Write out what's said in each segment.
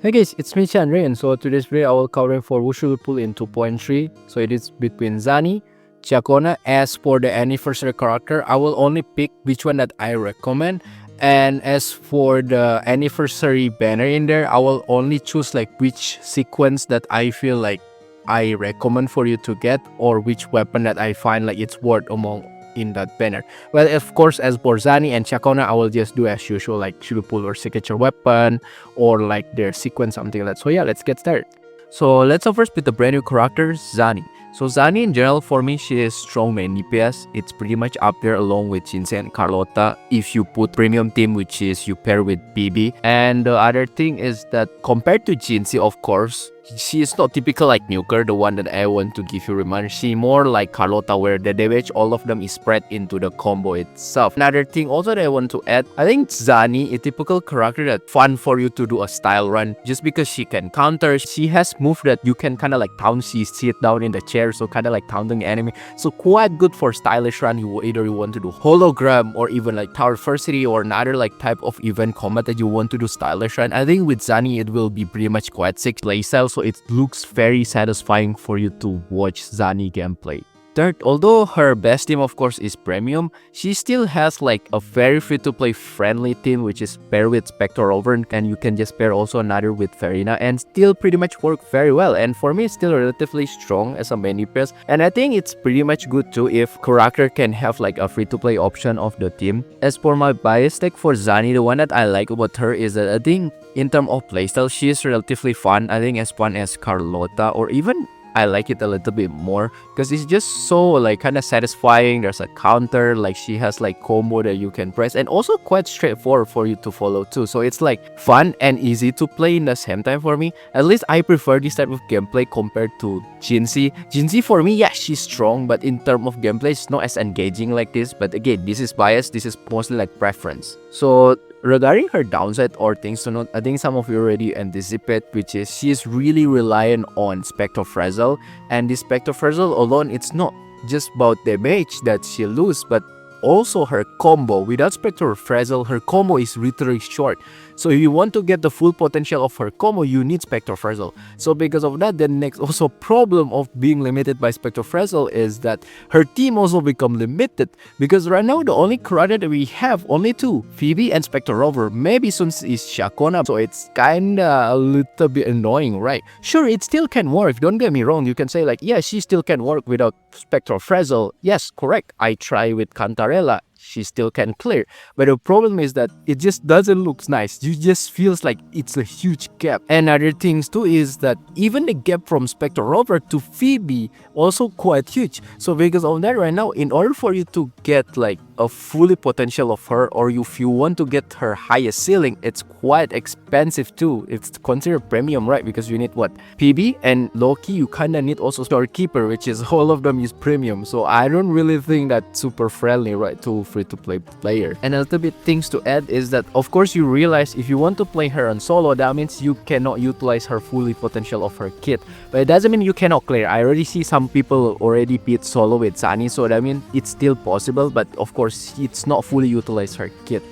Hey guys, it's me Chandra, and so today's video I will cover for Roccia Pull in 2.3. So it is between Zani, Ciaccona. As for the anniversary character, I will only pick which one that I recommend. And as for the anniversary banner in there, I will only choose like which sequence that I feel like I recommend for you to get, or which weapon that I find like it's worth among in that banner. Well, of course, as for Zani and Ciaccona, I will just do as usual, like Roccia Pull or signature weapon, or like their sequence, something like that. So yeah, let's get started. So let's start first with the brand new character, Zani. So Zani in general, for me, she is strong main DPS. It's pretty much up there along with Jinhsi and Carlotta if you put premium team, which is you pair with Phoebe. And the other thing is that compared to Jinhsi, of course, she is not typical like nuker, the one that I want to give you reminder. She more like Carlotta, where the damage, all of them is spread into the combo itself. Another thing also that I want to add, I think Zani, a typical character that fun for you to do a style run, just because she can counter. She has move that you can kind of like taunt. She sit down in the chair, so kind of like taunting the enemy. So quite good for stylish run. Either you want to do hologram or even like tower adversity or another like type of event combat that you want to do stylish run. I think with Zani it will be pretty much quite sick playstyle. So it looks very satisfying for you to watch Zani gameplay. Third, although her best team of course is premium, she still has like a very free-to-play friendly team, which is pair with Spectre Over, and you can just pair also another with Farina and still pretty much work very well. And for me, it's still relatively strong as a main DPS, and I think it's pretty much good too if character can have like a free-to-play option of the team. As for my bias tech for Zani, the one that I like about her is that I think in terms of playstyle, she is relatively fun. I think as fun as Carlotta, or even I like it a little bit more because it's just so like kind of satisfying. There's a counter, like she has like combo that you can press, and also quite straightforward for you to follow too. So it's like fun and easy to play in the same time for me. At least I prefer this type of gameplay compared to Jinhsi. Jinhsi for me, yeah, she's strong, but in terms of gameplay, it's not as engaging like this. But again, this is bias. This is mostly like preference. So regarding her downside or things to note, I think some of you already anticipate, which is she is really reliant on Spectre Frazzle. And this Spectre Frazzle alone, it's not just about damage that she loses, but also her combo. Without Spectre Frazzle, her combo is literally short. So if you want to get the full potential of her combo, you need Spectre Frazzle. So because of that, the next also problem of being limited by Spectre Frazzle is that her team also become limited. Because right now, the only character that we have, only two, Phoebe and Spectre Rover. Maybe soon is Ciaccona, so it's kinda a little bit annoying, right? Sure, it still can work, don't get me wrong. You can say like, yeah, she still can work without Spectre Frazzle. Yes, correct. I try with Cantarella. She still can clear, but the problem is that it just doesn't look nice. You just feels like it's a huge gap. And other things too is that even the gap from Spectre Rover to Phoebe also quite huge. So because of that right now, in order for you to get like a fully potential of her, or if you want to get her highest ceiling, it's quite expensive too. It's considered premium, right? Because you need what? Phoebe and Loki, you kinda need also Storekeeper, which is all of them is premium. So I don't really think that's super friendly, right, to free-to-play player. And a little bit things to add is that of course you realize if you want to play her on solo, that means you cannot utilize her fully potential of her kit. But it doesn't mean you cannot clear. I already see some people already beat solo with Zani, so that means it's still possible, but of course it's not fully utilize her kit.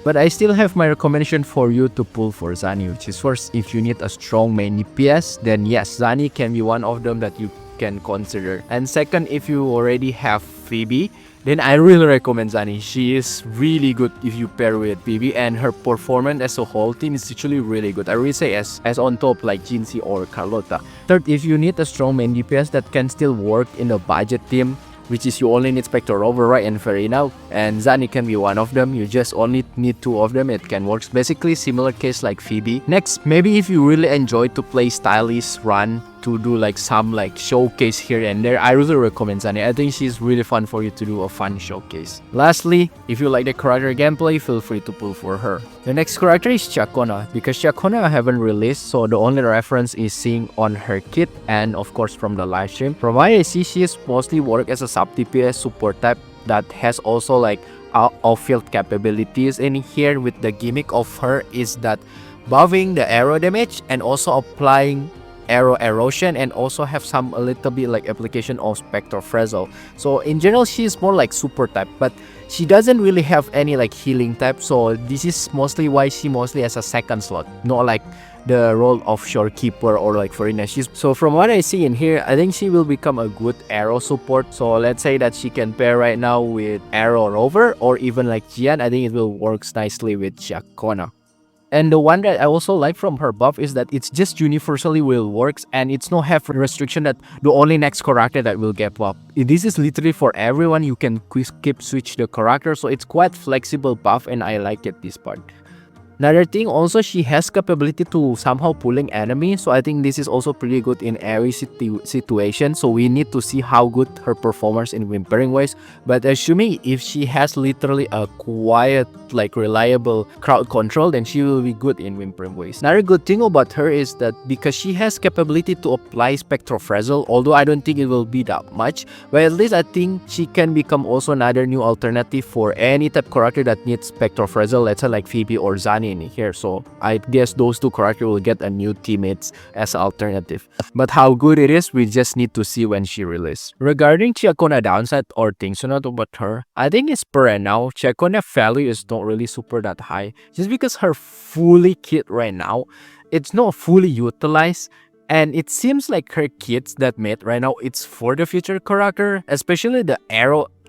But I still have my recommendation for you to pull for Zani, which is first, if you need a strong main DPS, then yes, Zani can be one of them that you can consider. And second, if you already have Phoebe, then I really recommend Zani. She is really good if you pair with Phoebe, and her performance as a whole team is actually really good. I really say as on top like Jinhsi or Carlotta. Third, if you need a strong main DPS that can still work in a budget team, which is you only need Spectre Rover, right, and Farina, and Zani can be one of them. You just only need two of them. It can work. Basically similar case like Phoebe. Next, maybe if you really enjoy to play stylish run, to do like some like showcase here and there, I really recommend Zani. I think she's really fun for you to do a fun showcase. Lastly, if you like the character gameplay, feel free to pull for her. The next character is Ciaccona. Because Ciaccona I haven't released, so the only reference is seeing on her kit and of course from the live stream. From what I see, she is mostly work as a sub-DPS support type that has also like off-field capabilities. In here with the gimmick of her is that buffing the arrow damage and also applying arrow erosion, and also have some a little bit like application of Spectre Frazzle. So in general, she's more like super type, but she doesn't really have any like healing type, so this is mostly why she mostly has a second slot, not like the role of shorekeeper or like foreigner. So from what I see in here, I think she will become a good arrow support. So let's say that she can pair right now with Arrow Rover or even like Jian. I think it will work nicely with Ciaccona. And the one that I also like from her buff is that it's just universally will works, and it's no have restriction that the only next character that will get buff. This is literally for everyone. You can keep switch the character, so it's quite flexible buff, and I like it this part. Another thing, also she has capability to somehow pulling enemy, so I think this is also pretty good in every situation. So we need to see how good her performance in Whimpering Waves, but assuming if she has literally a quiet, like reliable crowd control, then she will be good in Whimpering Waves. Another good thing about her is that because she has capability to apply Spectrofrazzle, although I don't think it will be that much, but at least I think she can become also another new alternative for any type character that needs Spectrofrazzle, let's say like Phoebe or Zani in here. So I guess those two characters will get a new teammates as an alternative. But how good it is, we just need to see when she releases. Regarding Ciaccona Downside or things to note about her, I think it's per now, Ciaccona value is not really super that high. Just because her fully kit right now, it's not fully utilized. And it seems like her kits that made right now, it's for the future character, especially the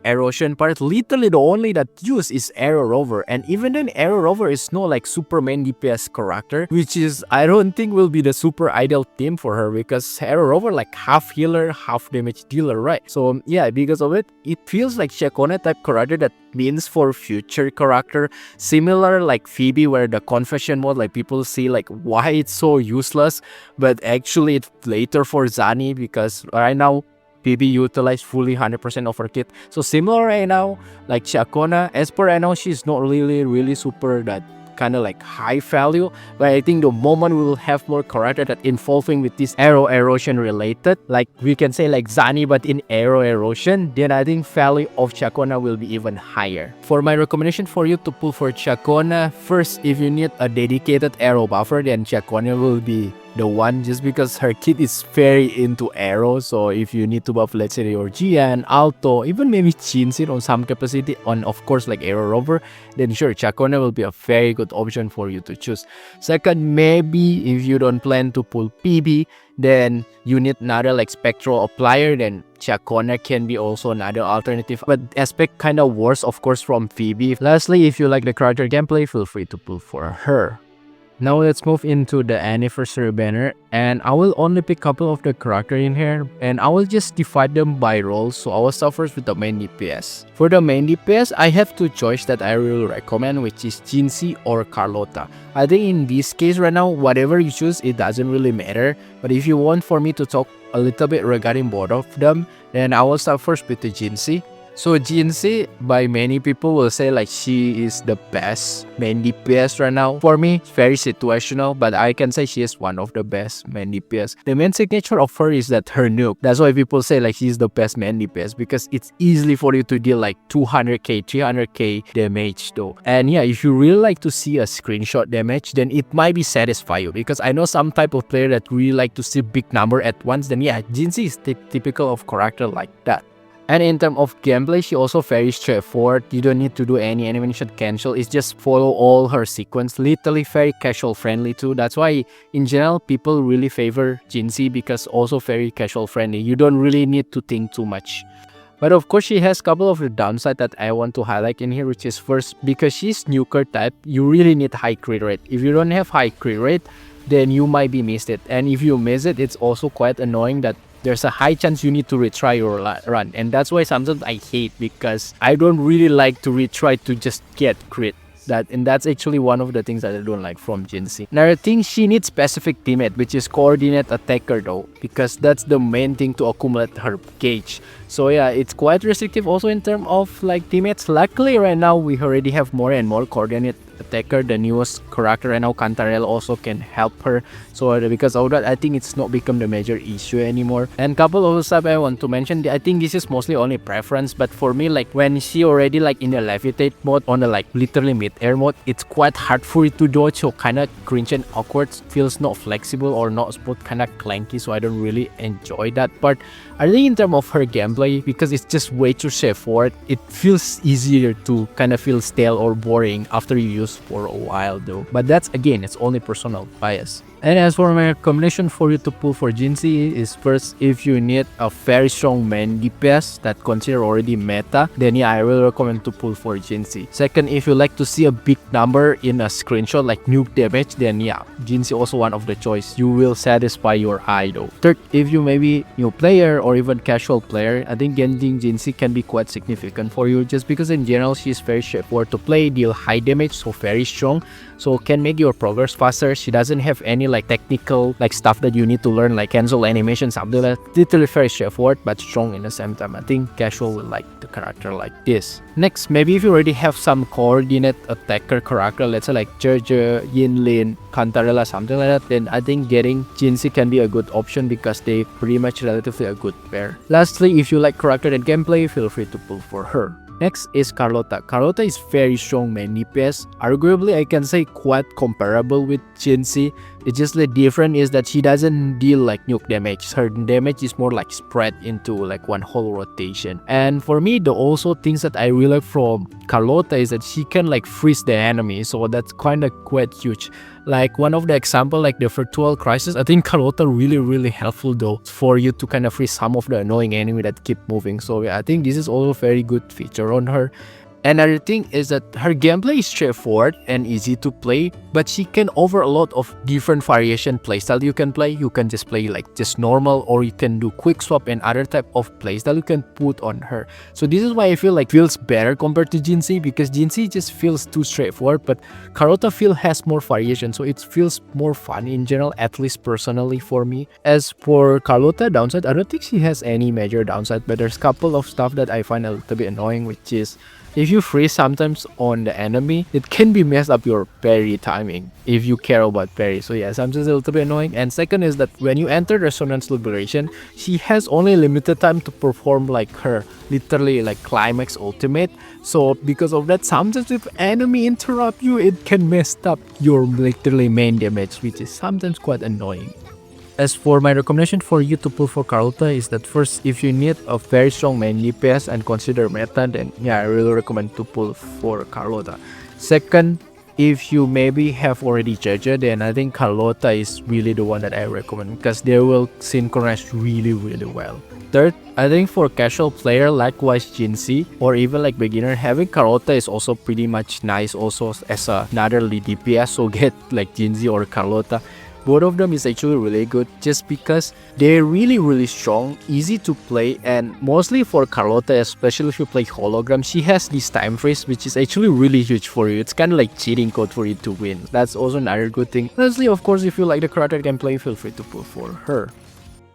erosion part. Literally the only that use is Arrow Rover, and even then Arrow Rover is no like super main DPS character, which is I don't think will be the super ideal team for her, because Arrow Rover like half healer, half damage dealer, right? So yeah, because of it, it feels like Ciaccona type character that means for future character, similar like Phoebe, where the confession mode, like people see like why it's so useless, but actually it's later for Zani, because right now Phoebe utilized fully 100% of her kit. So similar right now, like Ciaccona, as per right now, she's not really super that kind of like high value, but I think the moment we will have more character that involving with this arrow erosion related, like we can say like Zani but in arrow erosion, then I think value of Ciaccona will be even higher. For my recommendation for you to pull for Ciaccona, first, if you need a dedicated arrow buffer, then Ciaccona will be the one, just because her kit is very into arrows. So if you need to buff, let's say your Jian, Alto, even maybe Jinhsi on some capacity on of course like Arrow Rover, then sure, Ciaccona will be a very good option for you to choose. Second, maybe if you don't plan to pull PB, then you need another like spectral applier, then Ciaccona can be also another alternative, but aspect kind of worse of course from Phoebe. Lastly, if you like the character gameplay, feel free to pull for her. Now let's move into the anniversary banner, and I will only pick a couple of the character in here, and I will just divide them by roles. So I will start first with the main DPS. For the main DPS, I have two choices that I really recommend, which is Jinhsi or Carlotta. I think in this case right now, whatever you choose, it doesn't really matter. But if you want for me to talk a little bit regarding both of them, then I will start first with the Jinhsi. So Jinhsi, by many people will say like she is the best main DPS right now. For me, it's very situational, but I can say she is one of the best main DPS. The main signature of her is that her nuke. That's why people say like she's the best main DPS, because it's easily for you to deal like 200k, 300k damage though. And yeah, if you really like to see a screenshot damage, then it might be satisfy you, because I know some type of player that really like to see big number at once. Then yeah, Jinhsi is typical of character like that. And in terms of gameplay, she also very straightforward. You don't need to do any animation cancel. It's just follow all her sequence. Literally very casual friendly too. That's why in general people really favor Jinhsi, because also very casual friendly. You don't really need to think too much. But of course, she has a couple of the downside that I want to highlight in here, which is first, because she's nuker type, you really need high crit rate. If you don't have high crit rate, then you might be missed it. And if you miss it, it's also quite annoying that there's a high chance you need to retry your run. And that's why sometimes I hate, because I don't really like to retry to just get crit. And that's actually one of the things that I don't like from Jinhsi. Another thing, she needs specific teammate, which is coordinate attacker though, because that's the main thing to accumulate her gauge. So yeah, it's quite restrictive also in terms of like teammates. Luckily right now we already have more and more coordinate attacker. The newest character right now, Cantarell, also can help her. So because of that, I think it's not become the major issue anymore. And couple of stuff I want to mention, I think this is mostly only preference, but for me, like when she already like in the levitate mode on the like literally mid-air mode, it's quite hard for it to dodge, so kind of cringe and awkward, feels not flexible or not smooth, kind of clanky, so I don't really enjoy that part. I think in terms of her gameplay, because it's just way too straightforward, it feels easier to kind of feel stale or boring after you use for a while though. But that's again, it's only personal bias. And as for my recommendation for you to pull for Jinhsi is first, if you need a very strong main DPS that consider already meta, then yeah, I will recommend to pull for Jinhsi. Second, if you like to see a big number in a screenshot like nuke damage, then yeah, Jinhsi also one of the choice. You will satisfy your eye though. Third, if you maybe new player or even casual player, I think getting Jinhsi can be quite significant for you just because in general she's very straightforward to play, deal high damage, so very strong, so can make your progress faster. She doesn't have any like technical like stuff that you need to learn like cancel animation, something like that. Literally very straightforward but strong in the same time. I think casual will like the character like this. Next, maybe if you already have some coordinate attacker character, let's say like Zhezhi, Yinlin, Cantarella, something like that, then I think getting Jinhsi can be a good option because they pretty much relatively a good pair. Lastly, if you like character and gameplay, feel free to pull for her. Next is Carlotta. Carlotta is very strong main DPS. Arguably, I can say quite comparable with Jinhsi. It's just the difference is that she doesn't deal like nuke damage. Her damage is more like spread into like one whole rotation. And for me, the also things that I really like from Carlotta is that she can like freeze the enemy. So that's kind of quite huge. Like one of the example like the virtual crisis, I think Carlotta really helpful though for you to kind of freeze some of the annoying enemy that keep moving. So yeah, I think this is also a very good feature on her. Another thing is that her gameplay is straightforward and easy to play, but she can offer a lot of different variation playstyle you can play. You can just play like just normal, or you can do quick swap and other type of playstyle you can put on her. So this is why I feel like feels better compared to Jinhsi, because Jinhsi just feels too straightforward, but Carlotta feel has more variation, so it feels more fun in general, at least personally for me. As for Carlotta Downside, I don't think she has any major downside, but there's a couple of stuff that I find a little bit annoying, which is if you freeze sometimes on the enemy, it can be mess up your parry timing if you care about parry. So yeah, sometimes a little bit annoying. And second is that when you enter Resonance Liberation, she has only limited time to perform like her literally like climax ultimate. So because of that, sometimes if enemy interrupt you, it can mess up your literally main damage, which is sometimes quite annoying. As for my recommendation for you to pull for Carlotta is that first, if you need a very strong main DPS and consider meta, then yeah, I really recommend to pull for Carlotta. Second, if you maybe have already Zhezhi, then I think Carlotta is really the one that I recommend because they will synchronize really well. Third, I think for casual player, likewise Jinhsi, or even like beginner, having Carlotta is also pretty much nice also as another lead DPS, so get like Jinhsi or Carlotta. Both of them is actually really good just because they're really strong, easy to play, and mostly for Carlotta, especially if you play hologram, she has this time freeze which is actually really huge for you. It's kind of like cheating code for you to win. That's also another good thing. Lastly, of course, if you like the character gameplay, feel free to pull for her.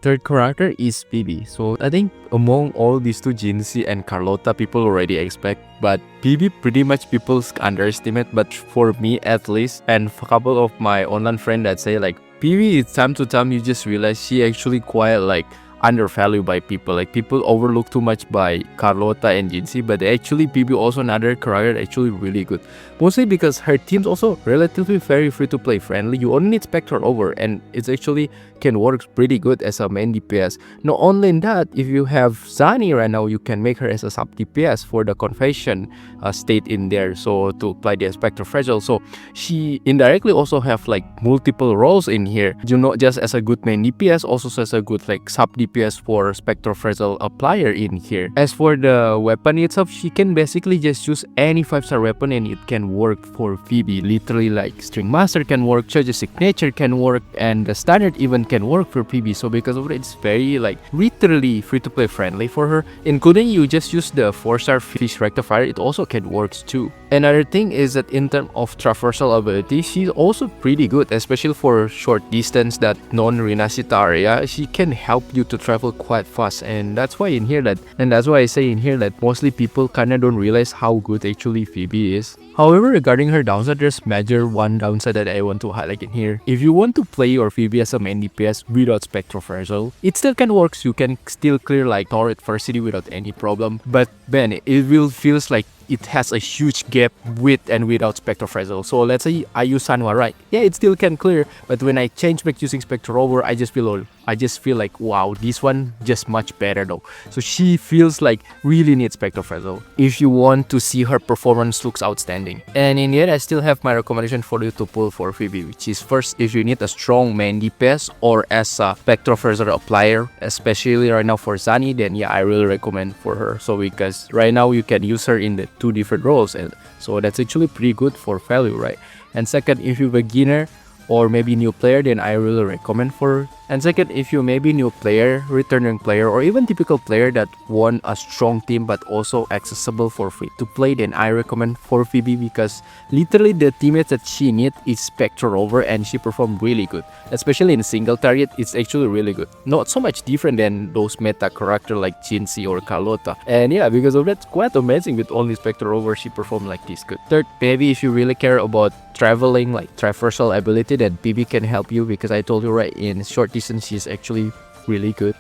Third character is Phoebe. So I think among all these two, Jinhsi and Carlotta, people already expect, but Phoebe pretty much people underestimate. But for me at least, and a couple of my online friends that say like Phoebe, it's time to time you just realize she actually quite like undervalued by people. Like people overlook too much by Carlotta and Jinhsi, but actually Phoebe also another character actually really good. Mostly because her team's also relatively very free to play friendly. You only need Spectre over and it's actually can work pretty good as a main DPS. Not only in that, if you have Zani right now, you can make her as a sub DPS for the confession state in there, so to apply the Spectre Fragile. So she indirectly also have like multiple roles in here, you know, just as a good main DPS, also as a good like sub DPS for Spectre Fragile applier in here. As for the weapon itself, she can basically just use any 5-star weapon and it can work for Phoebe. Literally like String Master can work, Charge Signature can work, and the standard even can work for Phoebe. So because of it, it's very like literally free to play friendly for her, including you just use the 4-star Fish Rectifier, it also can work too. Another thing is that in terms of traversal ability, she's also pretty good, especially for short distance that non-Renacita area. She can help you to travel quite fast, and that's why in here that, and that's why I say in here that mostly people kinda don't realize how good actually Phoebe is. However, regarding her downside, there's major one downside that I want to highlight in here. If you want to play your Phoebe as a main DPS without Spectrophrasal, it still can work. You can still clear like Torre Adversity without any problem. But man, it will feels like it has a huge gap with and without Spectre Frazzle. So let's say I use Sanhua, right? Yeah, it still can clear, but when I change back using Spectre Over, I just feel like, wow, this one just much better though. So she feels like really needs Spectre Frazzle if you want to see her performance looks outstanding. And in the end, I still have my recommendation for you to pull for Phoebe, which is first, if you need a strong main DPS or as a Spectre Frazzle applier, especially right now for Zani, then yeah, I really recommend for her. So because right now you can use her in the 2 different roles, and so that's actually pretty good for value, right? And second, if you're beginner or maybe new player, then I really recommend for her. And second, if you maybe new player, returning player, or even typical player that want a strong team but also accessible for free to play, then I recommend for Phoebe, because literally the teammates that she needs is Spectre Over and she performed really good. Especially in single target, it's actually really good. Not so much different than those meta character like Jinhsi or Carlotta. And yeah, because of that, it's quite amazing with only Spectre Over she performed like this good. Third, maybe if you really care about traveling, like traversal ability, then Phoebe can help you, because I told you right, in short distance she's actually really good.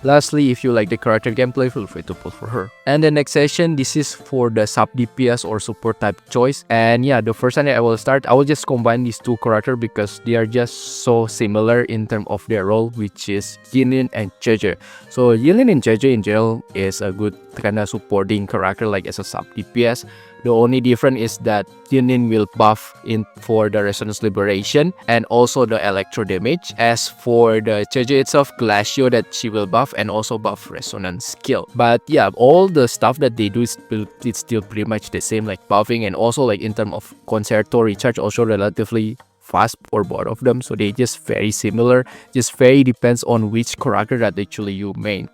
Lastly, if you like the character gameplay, feel free to pull for her. And the next session, this is for the sub DPS or support type choice. And yeah, the first time I will start, I will just combine these 2 characters because they are just so similar in terms of their role, which is Yinlin and Zhezhi. So Yinlin and Zhezhi in general is a good kind of supporting character like as a sub DPS. The only difference is that Yinlin will buff in for the Resonance Liberation and also the Electro damage. As for the Zhezhi itself, Glacio that she will buff and also buff Resonance skill. But yeah, all the stuff that they do is it's still pretty much the same, like buffing, and also like in terms of Concerto recharge also relatively fast for both of them. So they just very similar, just very depends on which character that actually you main.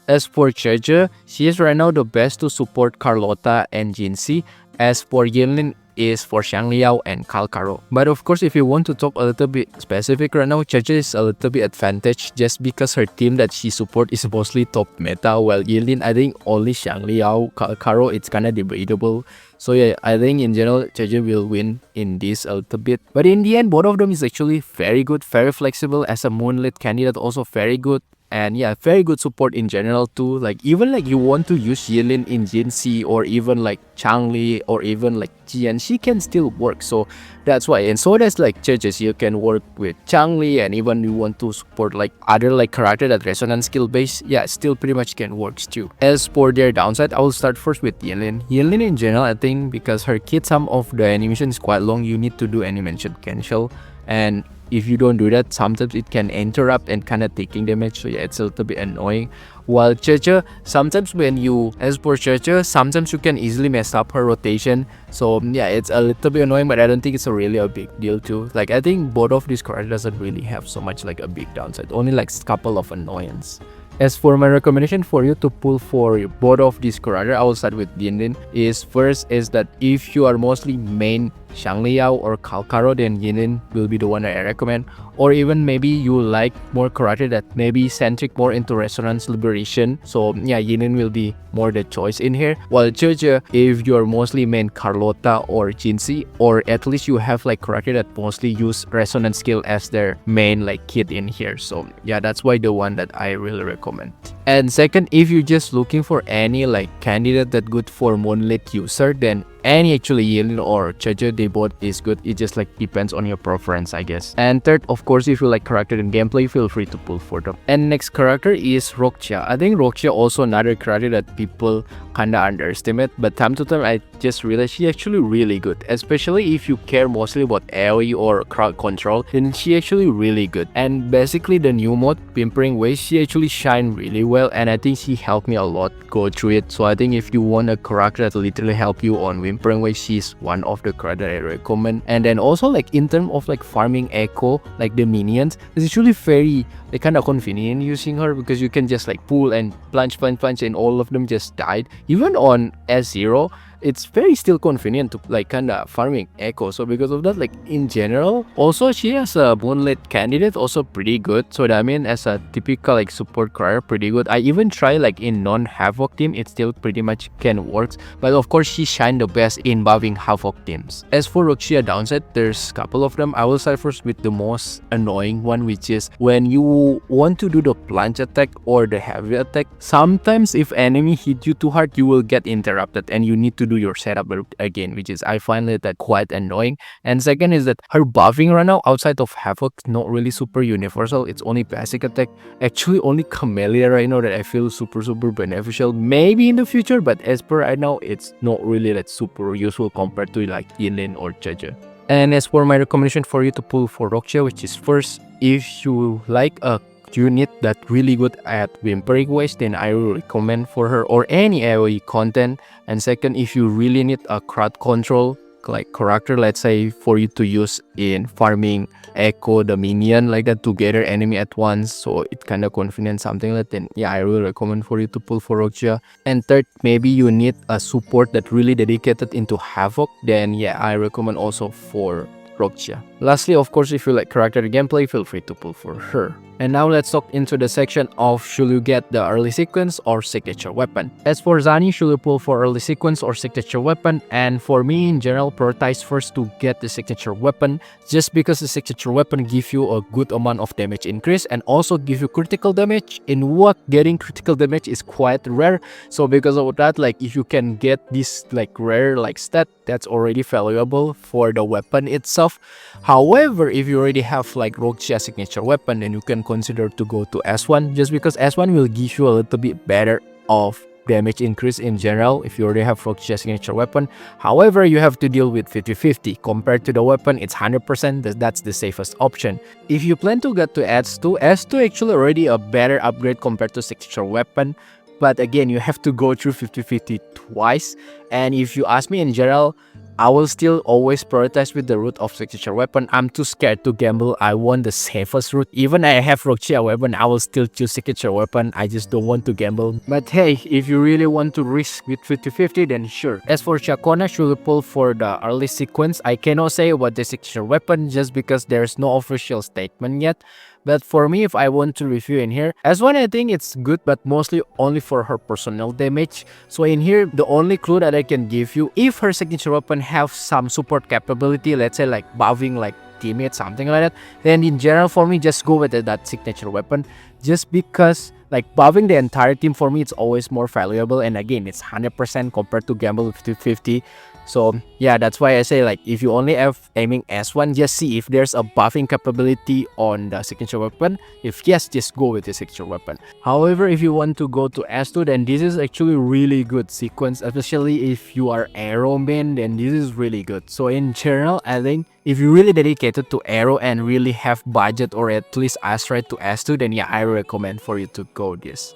As for Zhezhi, she is right now the best to support Carlotta and Jinhsi. As for Yinlin is for Xiangliao and Calcaro. But of course, if you want to talk a little bit specific right now, Zhezhi is a little bit advantage just because her team that she support is mostly top meta, while Yinlin, I think only Xiangliao, Calcaro, it's kinda debatable. So yeah, I think in general, Zhezhi will win in this a little bit. But in the end, both of them is actually very good, very flexible. As a Moonlit candidate, also very good. And yeah, very good support in general too. Like even like you want to use Yinlin in Jinhsi or even like Changli or even like Jian, she can still work. So that's why. And so that's like Zhezhi, you can work with Changli, and even you want to support like other like character that resonance skill base, yeah, still pretty much can work too. As for their downside, I will start first with Yinlin. Yinlin in general, I think because her kit, some of the animation is quite long, you need to do animation cancel, and if you don't do that, sometimes it can interrupt and kind of taking damage. So yeah, it's a little bit annoying. While Zhezhi, sometimes when you, as for Zhezhi, sometimes you can easily mess up her rotation. So yeah, it's a little bit annoying, but I don't think it's really a big deal too. Like I think both of these characters doesn't really have so much like a big downside, only like a couple of annoyance. As for my recommendation for you to pull for both of these characters, I will start with Yinlin. Is first is that if you are mostly main Xiangliao or Calcaro, then Yinlin will be the one that I recommend. Or even maybe you like more character that maybe centric more into Resonance Liberation. So yeah, Yinlin will be more the choice in here. While Zhezhi, if you're mostly main Carlotta or Jinhsi, or at least you have like character that mostly use Resonance skill as their main like kit in here. So yeah, that's why the one that I really recommend. And second, if you're just looking for any like candidate that good for Moonlit user, then any actually Yinlin or Zhezhi, they both is good. It just like depends on your preference, I guess. And third, of course, if you like character and gameplay, feel free to pull for them. And next character is Roccia. I think Roccia also another character that people kinda underestimate, but time to time I just realized she actually really good. Especially if you care mostly about AoE or crowd control, then she actually really good. And basically the new mode, Whimpering Waves, she actually shine really well, and I think she helped me a lot go through it. So I think if you want a character that literally help you on Whimpering Waves, she's one of the characters I recommend. And then also like in terms of like farming echo, like the minions, it's actually very like kind of convenient using her, because you can just like pull and plunge and all of them just died. Even on S0, it's very still convenient to like kind of farming echo. So because of that, like in general, also she has a Moonlit candidate also pretty good. So that I mean, as a typical like support character, pretty good. I even try like in non-Havoc team, it still pretty much can works. But of course, she shine the best in buffing Havoc teams. As for Roccia Downside, there's a couple of them. I will start first with the most annoying one, which is when you want to do the plunge attack or the heavy attack. Sometimes if enemy hit you too hard, you will get interrupted and you need to do your setup again, which is I find it that quite annoying. And second is that her buffing right now outside of Havoc not really super universal. It's only basic attack. Actually only Camellia right now that I feel super beneficial, maybe in the future, but as per right now it's not really that super useful compared to like Yinlin or Zhezhi. And as for my recommendation for you to pull for Roccia, which is first, if you like a unit that really good at whimpering waves, then I will recommend for her or any AoE content. And second, if you really need a crowd control like character, let's say for you to use in farming Echo the minion like that to gather enemy at once, so it kind of convenient, something like that, then yeah, I will recommend for you to pull for Roccia. And third, maybe you need a support that really dedicated into Havoc, then yeah, I recommend also for Roccia. Lastly, of course, if you like character gameplay, feel free to pull for her. And now let's talk into the section of should you get the early sequence or signature weapon. As for Zani, should you pull for early sequence or signature weapon? And for me in general, prioritize first to get the signature weapon, just because the signature weapon give you a good amount of damage increase and also give you critical damage. In WuWa, getting critical damage is quite rare, so because of that, like if you can get this like rare like stat, that's already valuable for the weapon itself. However, if you already have like Roccia signature weapon, then you can consider to go to S1, just because S1 will give you a little bit better of damage increase in general if you already have Roccia signature weapon. However, you have to deal with 50-50. Compared to the weapon, it's 100%, that's the safest option. If you plan to get to S2, S2 actually already a better upgrade compared to signature weapon. But again, you have to go through 50-50 twice. And if you ask me in general, I will still always prioritize with the route of signature weapon. I'm too scared to gamble. I want the safest route. Even I have Roccia weapon, I will still choose signature weapon. I just don't want to gamble. But hey, if you really want to risk with 50-50, then sure. As for Ciaccona, should pull for the early sequence, I cannot say about the signature weapon just because there's no official statement yet. But for me, if I want to review in here, S1 I think it's good, but mostly only for her personal damage. So in here, the only clue that I can give you, if her signature weapon have some support capability, let's say like buffing like teammates, something like that, then in general for me, just go with that signature weapon. Just because like buffing the entire team for me, it's always more valuable. And again, it's 100% compared to gamble with 50-50. So yeah, that's why I say like if you only have aiming S1, just see if there's a buffing capability on the signature weapon. If yes, just go with the signature weapon. However, if you want to go to S2, then this is actually really good sequence, especially if you are arrow main, then this is really good. So in general, I think if you're really dedicated to arrow and really have budget or at least astride to S2, then yeah, I recommend for you to go this.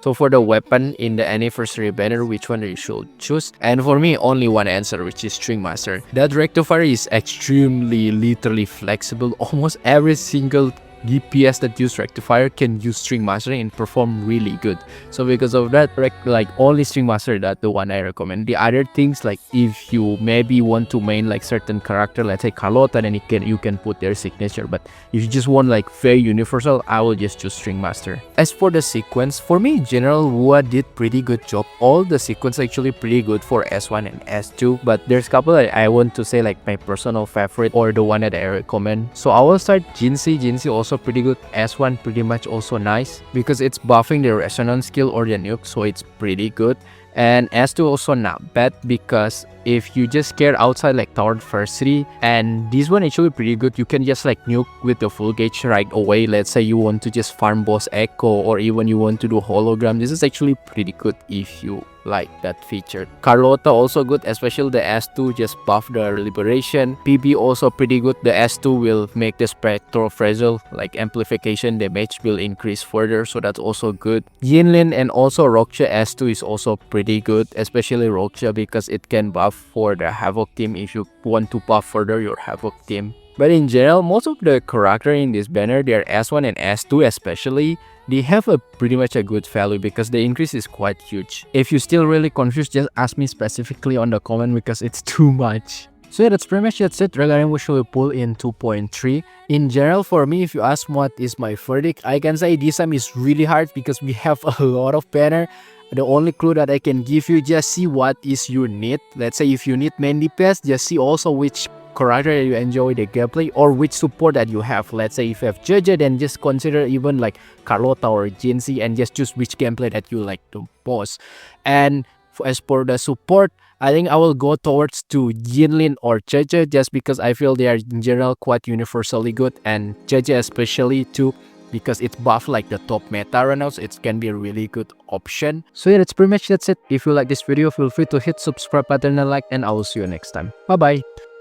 So for the weapon in the anniversary banner, which one you should choose? And for me, only one answer, which is String Master. That rectifier is extremely literally flexible. Almost every single DPS that use rectifier can use String Master and perform really good. So because of that, like only String Master, that's the one I recommend. The other things, like if you maybe want to main like certain character, let's say Carlotta, then you can put their signature. But if you just want like very universal, I will just choose String Master. As for the sequence, for me in general, WuWa did pretty good job. All the sequence actually pretty good for S1 and S2. But there's a couple that I want to say like my personal favorite or the one that I recommend. So I will start Jinhsi. Jinhsi also pretty good. S1 pretty much also nice because it's buffing the resonance skill or the nuke, so it's pretty good. And S2 also not bad because if you just care outside like tower adversity, and this one actually pretty good, you can just like nuke with the full gauge right away. Let's say you want to just farm boss echo or even you want to do hologram, this is actually pretty good if you like that feature. Carlotta also good, especially the S2 just buff the liberation. Phoebe also pretty good. The S2 will make the spectral fragile like amplification damage will increase further, so that's also good. Yinlin and also Roccia S2 is also pretty good, especially Roccia because it can buff for the Havoc team if you want to buff further your Havoc team. But in general, most of the character in this banner, they are S1 and S2 especially, they have a pretty much a good value because the increase is quite huge. If you're still really confused, just ask me specifically on the comment because it's too much. So yeah, that's pretty much it regarding what should we pull in 2.3. In general, for me, if you ask what is my verdict, I can say this time is really hard because we have a lot of banner. The only clue that I can give you, just see what is your need. Let's say if you need main DPS, just see also which character you enjoy the gameplay or which support that you have. Let's say if you have Zhezhi, then just consider even like Carlotta or Jinhsi and just choose which gameplay that you like the most. And As for the support, I think I will go towards to Yinlin or Zhezhi, just because I feel they are in general quite universally good, and Zhezhi especially too, because it's buff like the top meta right now, so it can be a really good option. So yeah, that's pretty much it. If you like this video, feel free to hit subscribe button and like, and I will see you next time. Bye bye.